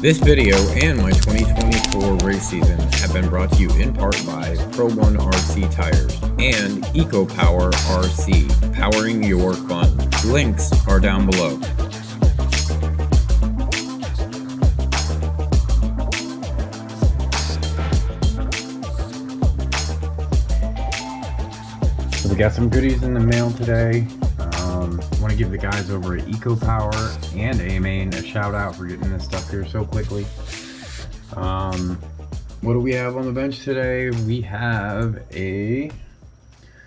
This video and my 2024 race season have been brought to you in part by Pt1 RC tires and EcopowerRC, powering your fun. Links are down below. So we got some goodies in the mail today. I want to give the guys over at EcoPower and A-Main a shout out for getting this stuff here so quickly. What do we have on the bench today? We have a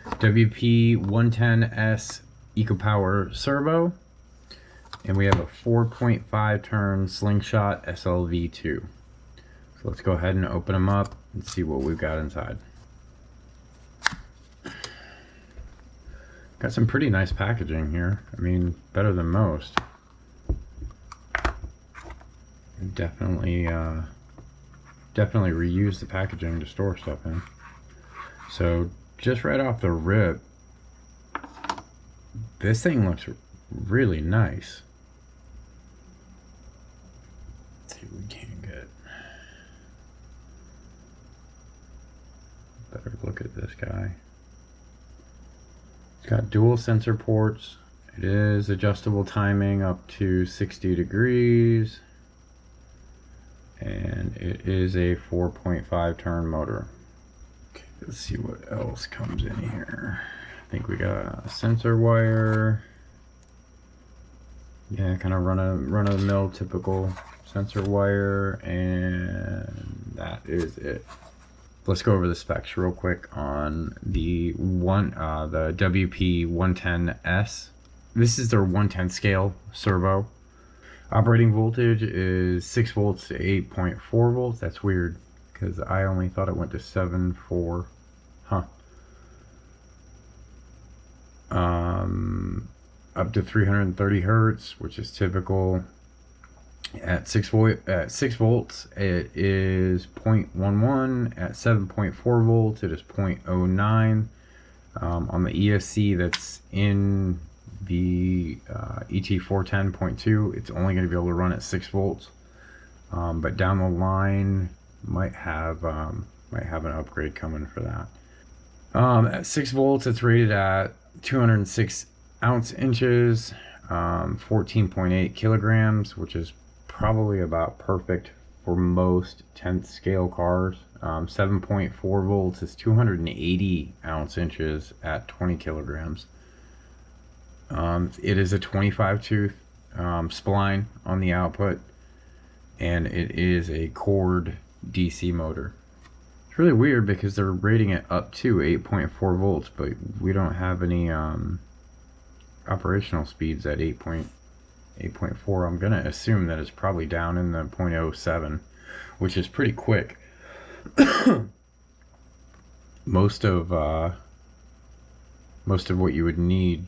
WP110S EcoPower Servo, and we have a 4.5 turn Slingshot SLV 2. So let's go ahead and open them up and see what we've got inside. Got some pretty nice packaging here. I mean, better than most. Definitely reuse the packaging to store stuff in. So just right off the rip, this thing looks really nice. Let's see what we can get. Better look at this guy. It's got dual sensor ports. It is adjustable timing up to 60 degrees. And it is a 4.5 turn motor. Okay, let's see what else comes in here. I think we got a sensor wire. Yeah, kind of run of the mill typical sensor wire, and that is it. Let's go over the specs real quick on the WP110S. This is their 110 scale servo. Operating voltage is 6 volts to 8.4 volts. That's weird because I only thought it went to 7.4. Up to 330 hertz, which is typical. At 6 volts, it is 0.11. At 7.4 volts, it is 0.09. On the ESC that's in the ET410.2, it's only going to be able to run at 6 volts. But down the line, might have an upgrade coming for that. At 6 volts, it's rated at 206 ounce inches, 14.8 kilograms, which is probably about perfect for most 10th scale cars. 7.4 volts is 280 ounce inches at 20 kilograms. It is a 25 tooth spline on the output, and it is a cord DC motor. It's really weird because they're rating it up to 8.4 volts, but we don't have any operational speeds at 8.4. I'm gonna assume that it's probably down in the 0.07, which is pretty quick. most of what you would need,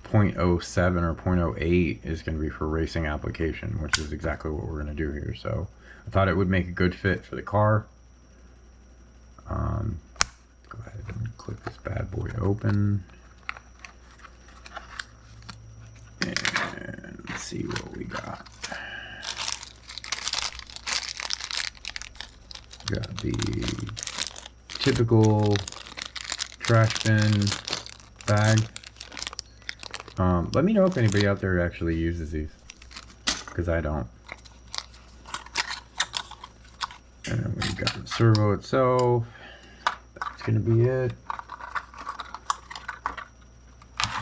0.07 or 0.08, is going to be for racing application, which is exactly what we're going to do here. So I thought it would make a good fit for the car. Let's go ahead and click this bad boy open. And let's see what we got. We got the typical trash bin bag. Let me know if anybody out there actually uses these, because I don't. And then we've got the servo itself. That's gonna be it.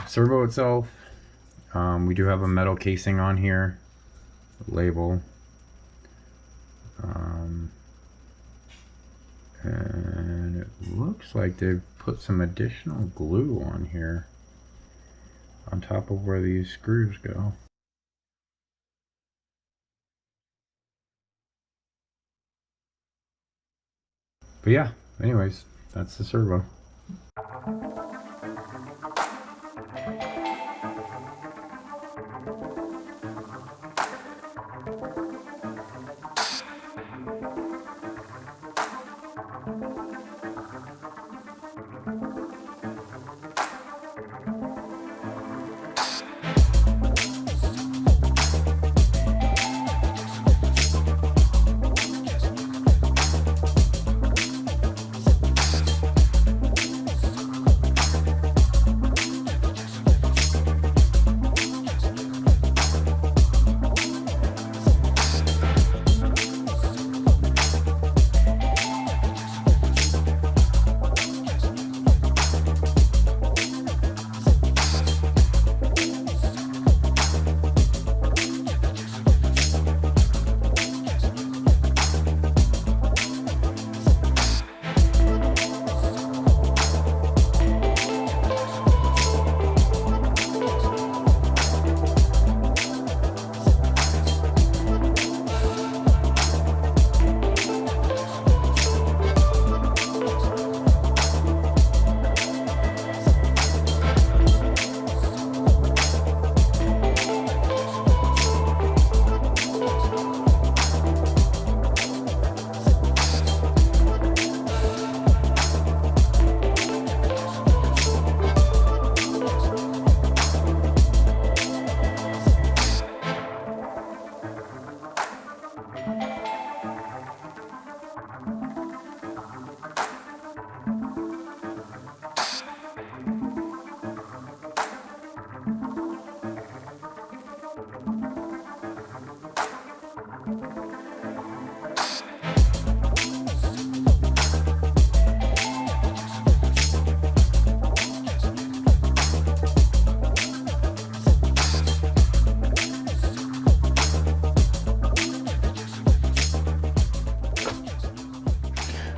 Servo itself. We do have a metal casing on here, label, and it looks like they've put some additional glue on here on top of where these screws go. But yeah, anyways, that's the servo.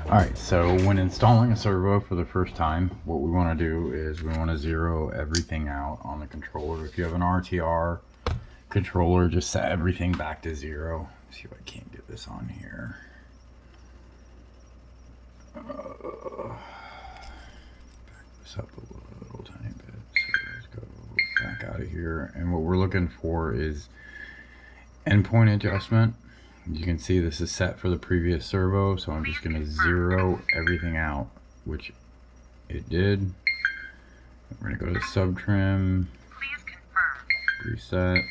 Alright, so when installing a servo for the first time, what we want to do is we want to zero everything out on the controller. If you have an RTR controller, just set everything back to zero. Let's see if I can't get this on here. Back this up a little tiny bit. So let's go back out of here. And what we're looking for is endpoint adjustment. You can see this is set for the previous servo, so I'm just going to zero everything out, which it did. We're going to go to sub trim, reset,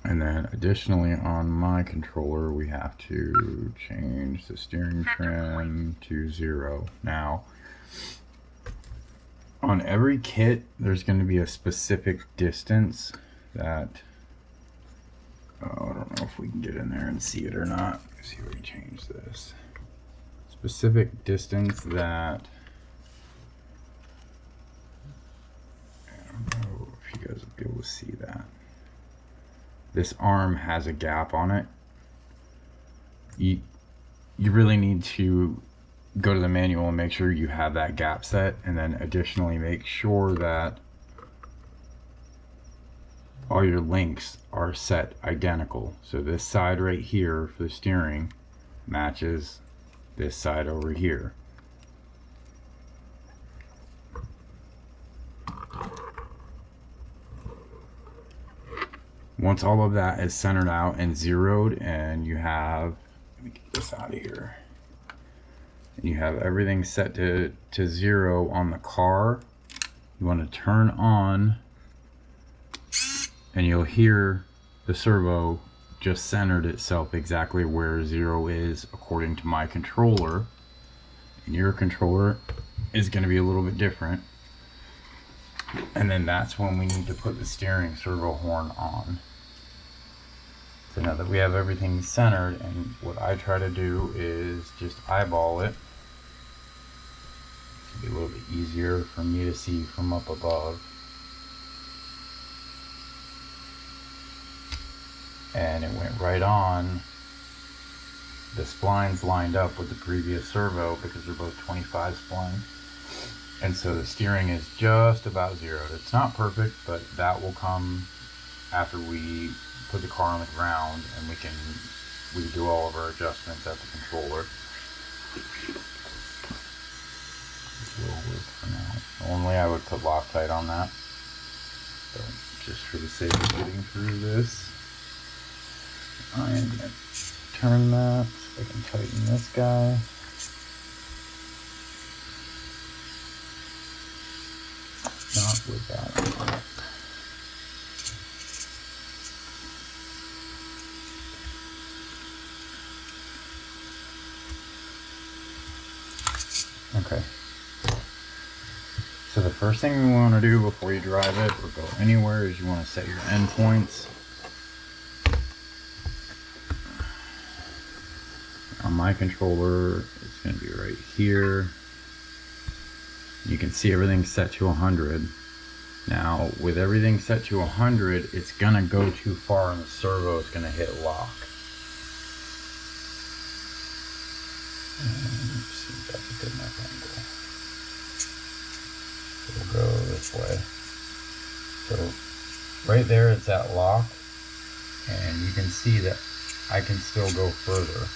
and then additionally on my controller we have to change the steering trim to 0. Now on every kit there's going to be a specific distance that I don't know if we can get in there and see it or not. Let's see if we can change this. Specific distance that, I don't know if you guys will be able to see that. This arm has a gap on it. You really need to go to the manual and make sure you have that gap set, and then additionally make sure that all your links are set identical. So this side right here for the steering matches this side over here. Once all of that is centered out and zeroed, and you have, let me get this out of here, and you have everything set to 0 on the car, you want to turn on, and you'll hear the servo just centered itself exactly where 0 is according to my controller. And your controller is going to be a little bit different. And then that's when we need to put the steering servo horn on. So now that we have everything centered, and what I try to do is just eyeball it. It'll be a little bit easier for me to see from up above. And it went right on. The splines lined up with the previous servo because they're both 25 splines. And so the steering is just about zeroed. It's not perfect, but that will come after we put the car on the ground and we can do all of our adjustments at the controller. This will work for now. Normally I would put Loctite on that, but just for the sake of getting through this, I am going to turn that so I can tighten this guy. Not with that on. Okay. So the first thing we want to do before you drive it or go anywhere is you want to set your endpoints. On my controller, it's going to be right here. You can see everything set to 100. Now, with everything set to 100, it's going to go too far in the servo. It's going to hit lock. Let's see if that's a good enough angle. It'll go this way. So, right there, it's at lock. And you can see that I can still go further.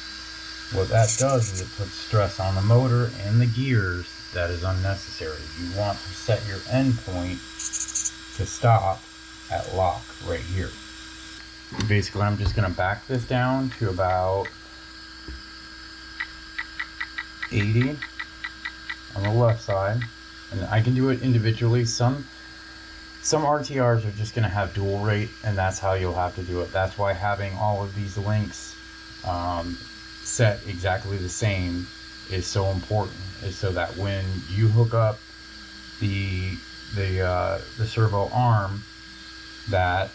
What that does is it puts stress on the motor and the gears that is unnecessary. You want to set your endpoint to stop at lock right here. Basically, I'm just going to back this down to about 80 on the left side, and I can do it individually. Some RTRs are just going to have dual rate, and that's how you'll have to do it. That's why having all of these links set exactly the same is so important, is so that when you hook up the servo arm, that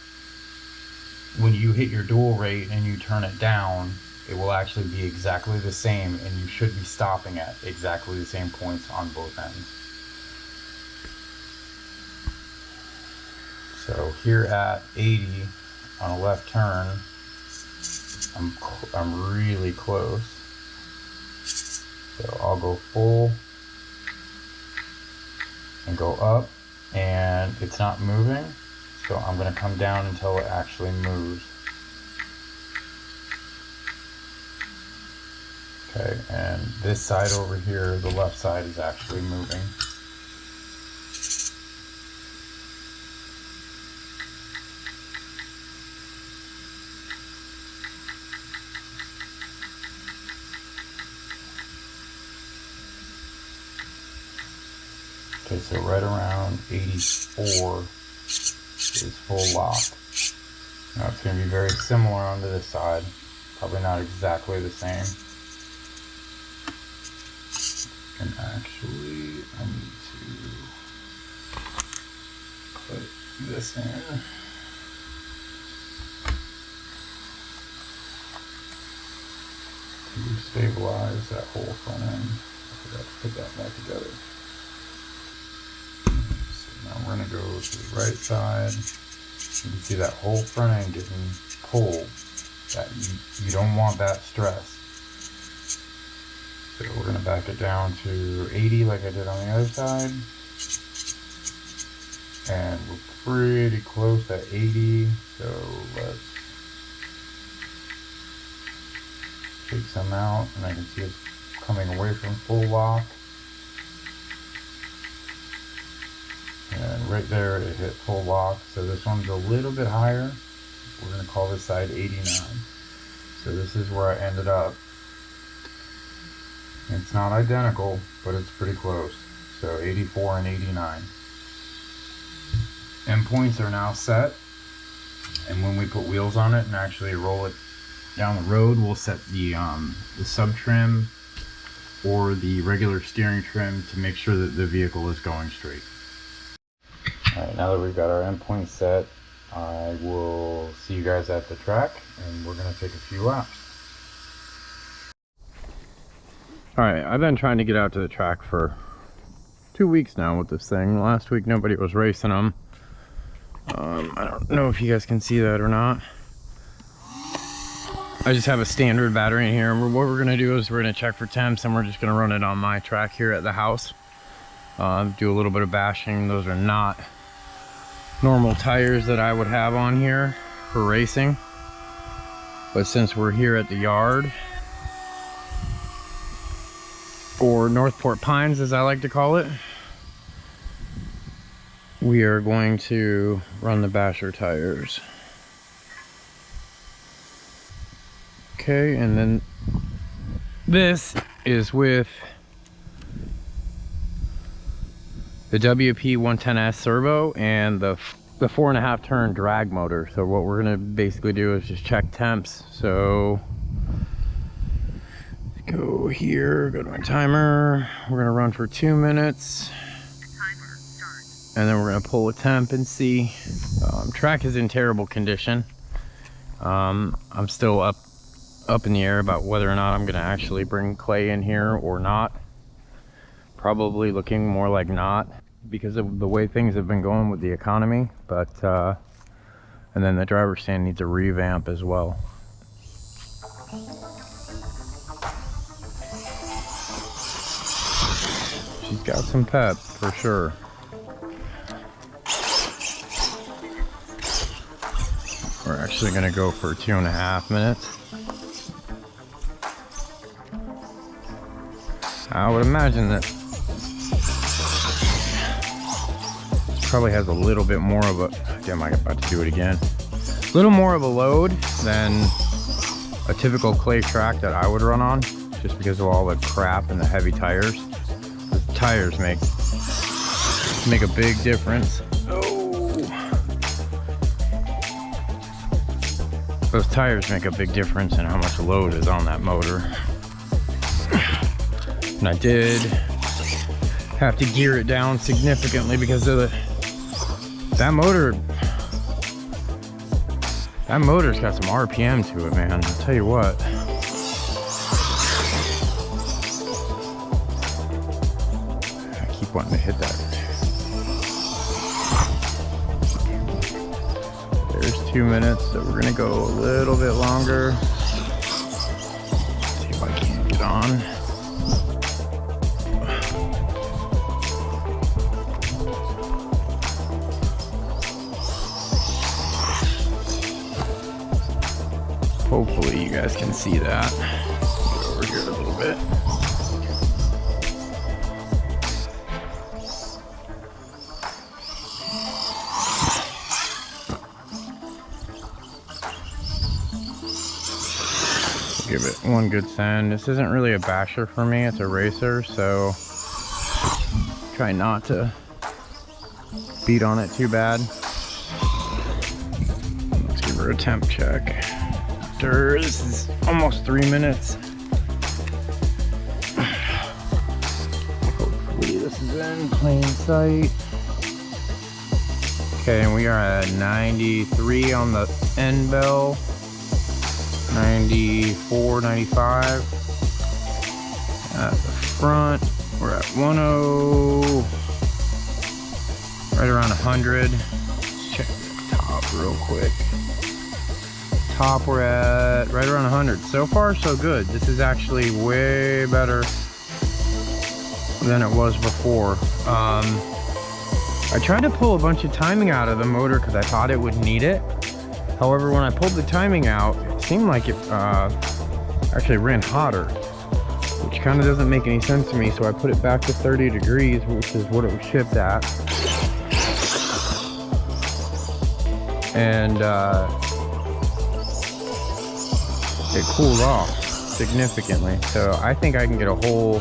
when you hit your dual rate and you turn it down, it will actually be exactly the same, and you should be stopping at exactly the same points on both ends. So here at 80 on a left turn, I'm really close. I'll go full and go up, and it's not moving, so I'm going to come down until it actually moves. Okay, and this side over here, the left side, is actually moving. Okay, so right around 84 is full lock. Now it's going to be very similar onto this side, probably not exactly the same. And actually, I need to put this in. To stabilize that whole front end. I forgot to put that back together. Now we're going to go to the right side. You can see that whole front end getting pulled. That you don't want that stress. So we're going to back it down to 80 like I did on the other side. And we're pretty close at 80. So let's take some out, and I can see it's coming away from full lock. And right there it hit full lock, so this one's a little bit higher. We're going to call this side 89. So this is where I ended up. It's not identical, but it's pretty close. So 84 and 89. Endpoints are now set, and when we put wheels on it and actually roll it down the road, we'll set the sub trim or the regular steering trim to make sure that the vehicle is going straight. Alright, now that we've got our endpoint set, I will see you guys at the track, and we're going to take a few laps. Alright, I've been trying to get out to the track for 2 weeks now with this thing. Last week nobody was racing them. I don't know if you guys can see that or not. I just have a standard battery in here, and what we're going to do is we're going to check for temps, and we're just going to run it on my track here at the house. Do a little bit of bashing. Those are not normal tires that I would have on here for racing, but since we're here at the yard, or Northport Pines as I like to call it, we are going to run the basher tires. Okay, and then this is with the WP110S Servo and the 4.5 turn drag motor. So what we're gonna basically do is just check temps. So go here, go to my timer. We're gonna run for 2 minutes. Timer start. And then we're gonna pull a temp and see. Track is in terrible condition. I'm still up in the air about whether or not I'm gonna actually bring clay in here or not. Probably looking more like not, because of the way things have been going with the economy, but and then the driver's stand needs a revamp as well. She's got some pep for sure. We're actually going to go for 2.5 minutes. I would imagine that probably has a little bit more of a, damn, I'm about to do it again, a little more of a load than a typical clay track that I would run on, just because of all the crap and the heavy tires. The tires make a big difference. Oh, those tires make a big difference in how much load is on that motor. And I did have to gear it down significantly because of that motor. That motor's got some RPM to it, man. I'll tell you what. I keep wanting to hit that. There's 2 minutes, so we're gonna go a little bit longer. See if I can get on. guys can see that. Get over here a little bit. Give it one good send. This isn't really a basher for me, it's a racer, so try not to beat on it too bad. Let's give her a temp check. This is almost 3 minutes. Hopefully this is in plain sight. Okay, and we are at 93 on the end bell. 94, 95. At the front, we're at 10, right around 100. Let's check the top real quick. Top, we're at right around 100. So far, so good. This is actually way better than it was before. I tried to pull a bunch of timing out of the motor because I thought it would need it. However, when I pulled the timing out, it seemed like it actually ran hotter, which kind of doesn't make any sense to me. So I put it back to 30 degrees, which is what it was shipped at. And it cooled off significantly. So I think I can get a whole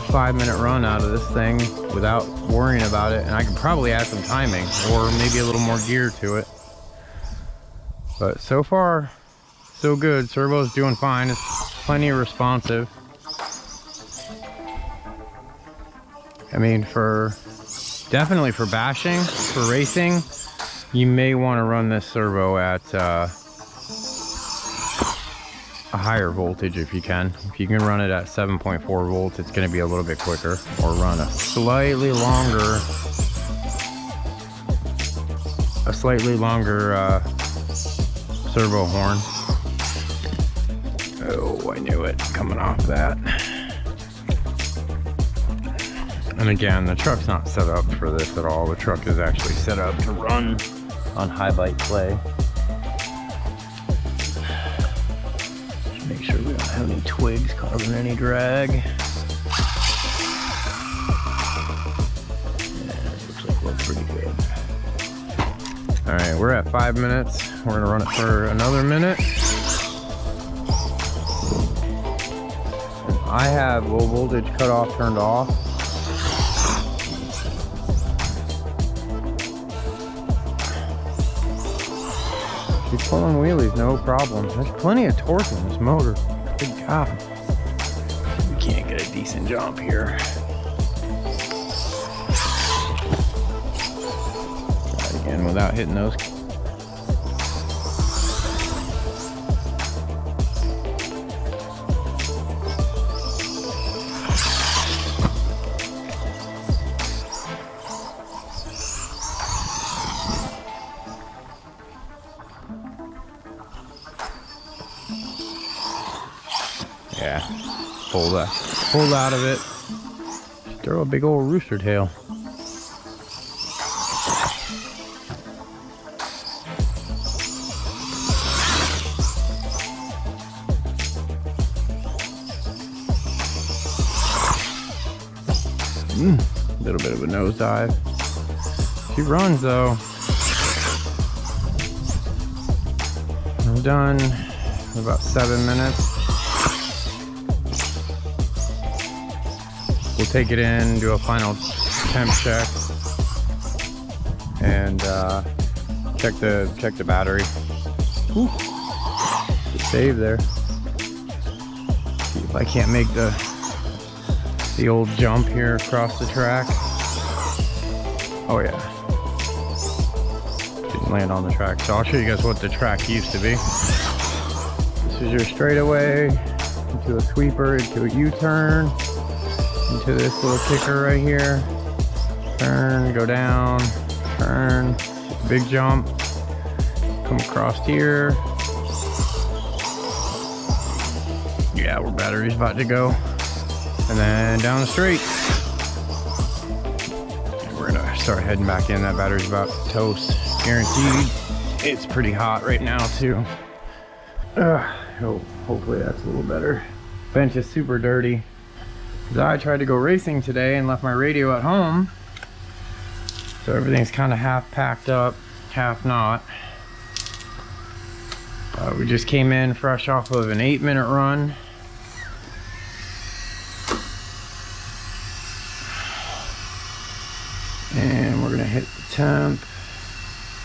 5-minute run out of this thing without worrying about it. And I can probably add some timing or maybe a little more gear to it. But so far, so good. Servo's doing fine. It's plenty responsive. I mean, definitely for bashing, for racing, you may want to run this servo at a higher voltage if you can. If you can run it at 7.4 volts, it's going to be a little bit quicker. Or run a slightly longer servo horn. Oh, I knew it coming off that. And again, the truck's not set up for this at all. The truck is actually set up to run on high bite clay. Just make sure we don't have any twigs causing any drag. Yeah, it looks like we're pretty good. All right, we're at 5 minutes. We're gonna run it for another minute. I have low voltage cutoff turned off. She's pulling wheelies, no problem. There's plenty of torque in this motor. Good God. We can't get a decent jump here. Try it again without hitting those. Yeah, pulled out of it. Just throw a big old rooster tail. A little bit of a nosedive. She runs though. I'm done in about 7 minutes. We'll take it in, do a final temp check, and check the battery. Ooh, good save there. See if I can't make the old jump here across the track. Oh yeah, didn't land on the track. So I'll show you guys what the track used to be. This is your straightaway into a sweeper, into a U-turn. Into this little kicker right here. Turn, go down, turn, big jump, come across here. Yeah, where battery's about to go. And then down the straight. And we're gonna start heading back in. That battery's about to toast, guaranteed. It's pretty hot right now too. Hopefully that's a little better. Bench is super dirty. I tried to go racing today and left my radio at home, so everything's kind of half packed up, half not. We just came in fresh off of an 8-minute run. And we're gonna hit the temp.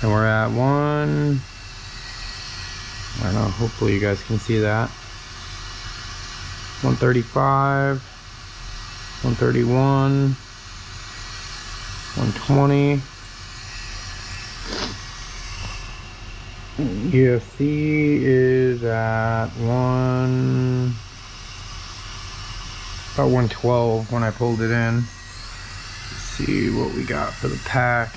And we're at one, I don't know, hopefully you guys can see that. 135, 131, 120. UFC is at about 112 when I pulled it in. Let's see what we got for the pack.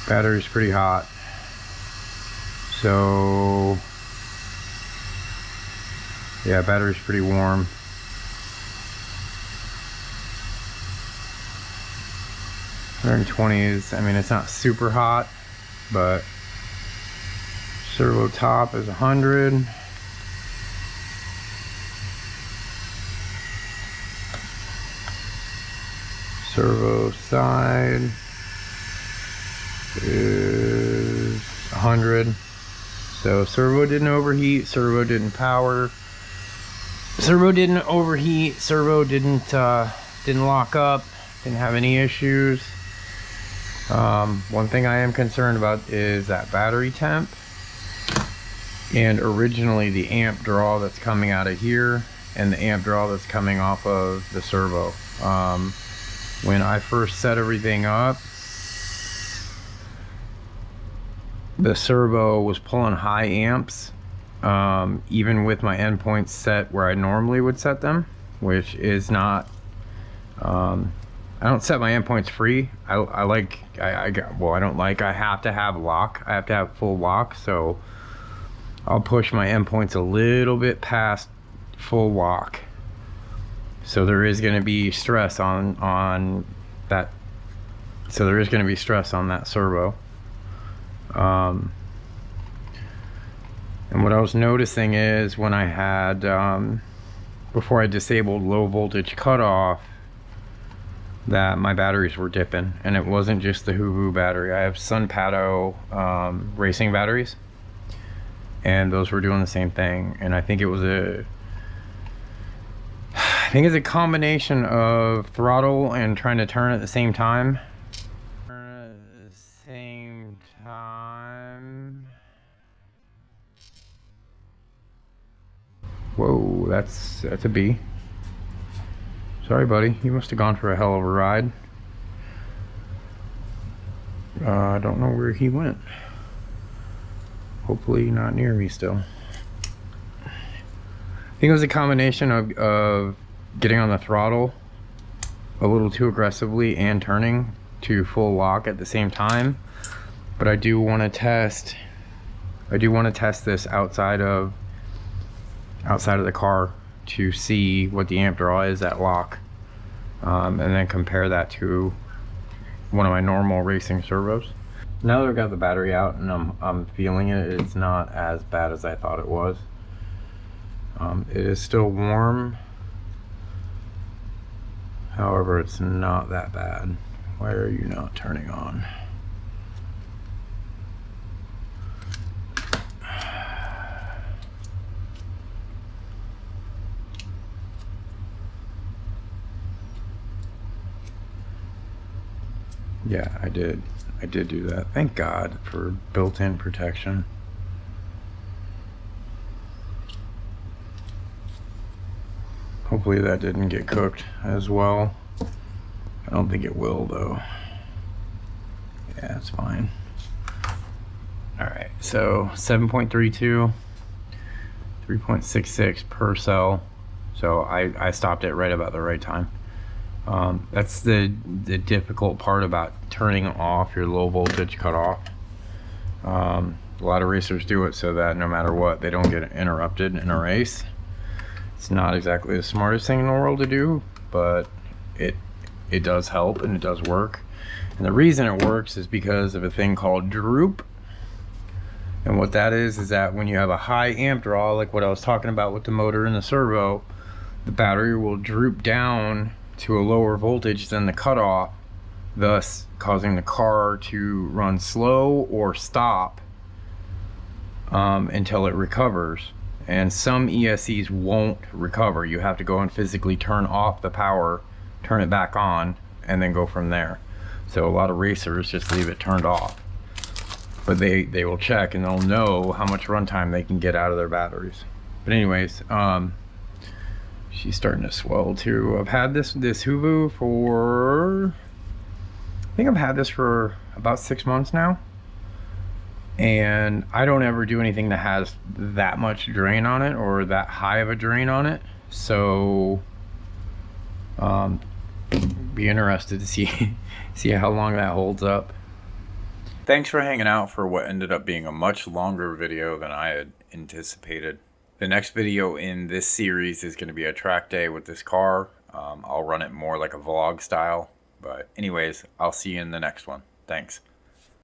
Battery's pretty hot. So yeah, battery's pretty warm. 120 is, I mean, it's not super hot, but servo top is 100. Servo side is 100. So servo didn't overheat, servo didn't power, servo didn't overheat, servo didn't lock up, didn't have any issues. One thing I am concerned about is that battery temp, and originally the amp draw that's coming out of here and the amp draw that's coming off of the servo. When I first set everything up, the servo was pulling high amps, even with my endpoints set where I normally would set them, which is not, I don't set my endpoints free. I have to have lock. I have to have full lock, so I'll push my endpoints a little bit past full lock. So there is going to be stress on that. So there is going to be stress on that servo. And what I was noticing is when I had, before I disabled low voltage cutoff, that my batteries were dipping, and it wasn't just the Hoo-Hoo battery. I have Sunpato racing batteries, and those were doing the same thing. And I think it was it's a combination of throttle and trying to turn at the same time. Whoa, that's a B. Sorry, buddy. You must have gone for a hell of a ride. I don't know where he went. Hopefully not near me still. I think it was a combination of getting on the throttle a little too aggressively and turning to full lock at the same time. But I do want to test this outside of the car to see what the amp draw is at lock, and then compare that to one of my normal racing servos. Now that I've got the battery out and I'm feeling it, it's not as bad as I thought it was. It is still warm, however it's not that bad. Why are you not turning on? Yeah, I did do that. Thank God for built-in protection. Hopefully that didn't get cooked as well. I don't think it will though. Yeah, it's fine. Alright, so 7.32, 3.66 per cell. So I stopped it right about the right time. That's the difficult part about turning off your low voltage cutoff. A lot of racers do it so that no matter what, they don't get interrupted in a race. It's not exactly the smartest thing in the world to do, but it does help and it does work. And the reason it works is because of a thing called droop. And what that is that when you have a high amp draw, like what I was talking about with the motor and the servo, the battery will droop down to a lower voltage than the cutoff, thus causing the car to run slow or stop until it recovers. And some ESCs won't recover. You have to go and physically turn off the power, turn it back on, and then go from there. So a lot of racers just leave it turned off. But they will check and they'll know how much runtime they can get out of their batteries. But anyways, she's starting to swell too. I've had this Hoovu for, I think I've had this for about 6 months now. And I don't ever do anything that has that much drain on it or that high of a drain on it. So be interested to see how long that holds up. Thanks for hanging out for what ended up being a much longer video than I had anticipated. The next video in this series is going to be a track day with this car. I'll run it more like a vlog style. But anyways, I'll see you in the next one. Thanks.